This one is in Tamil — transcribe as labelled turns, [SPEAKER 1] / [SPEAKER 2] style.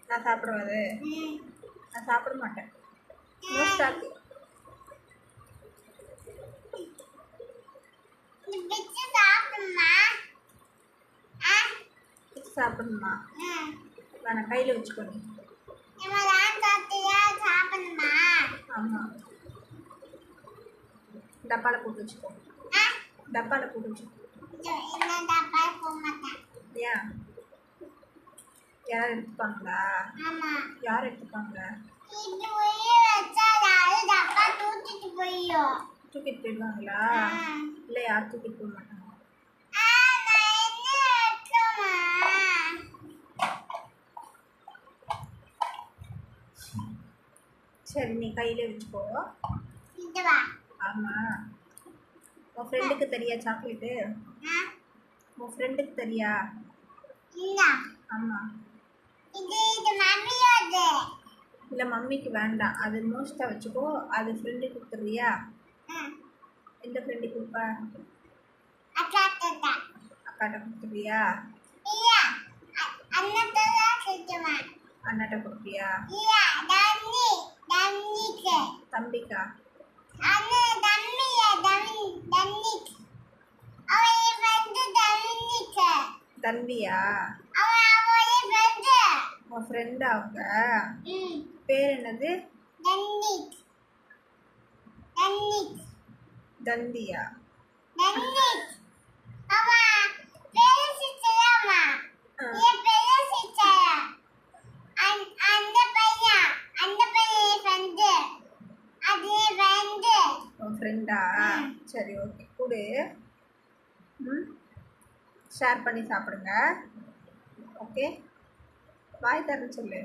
[SPEAKER 1] நான் சாப்பிடுவது நான் சாப்பிட மாட்டேன். No stock. சாப்பிடணுமா? வேணாம், கையில் வச்சுக்கணும். ஆமாம், டப்பாவில் போட்டு வச்சுக்கோ. டப்பாவில் போட்டு வச்சுக்கோ. ஏன்? யாரும் எடுத்துப்பாங்களா? யார் எடுத்துப்பாங்க? தூக்கிட்டு போயிடுவாங்களா? இல்லை, யார் தூக்கிட்டு போக மாட்டாங்க. சரி, நீ கையிலே வச்சுக்கோ. ஆமாம். உன் ஃப்ரெண்டுக்கு தெரியா சாக்லேட்டு? உன் ஃப்ரெண்டுக்கு தெரியா? ஆமாம். இல்லை, மம்மிக்கு வேண்டாம். அது மோஸ்ட்டாக வச்சுக்கோ. அது ஃப்ரெண்டுக்கு கொடுத்துறியா? எந்த ஃப்ரெண்டுக்கு கொடுப்பா? அக்காட்ட கொடுத்துறியா? அண்ணாட்ட கொடுப்பியா? தம்பிக்கா? தம்பியா? உன் ஃப்ரெண்டா அவங்க? பேர் என்னது? தந்தியா? உன் ஃப்ரெண்டா? சரி, ஓகே, கொடு. ஷேர் பண்ணி சாப்பிடுங்க. ஓகே, பாய் தரேன்னு சொல்லு.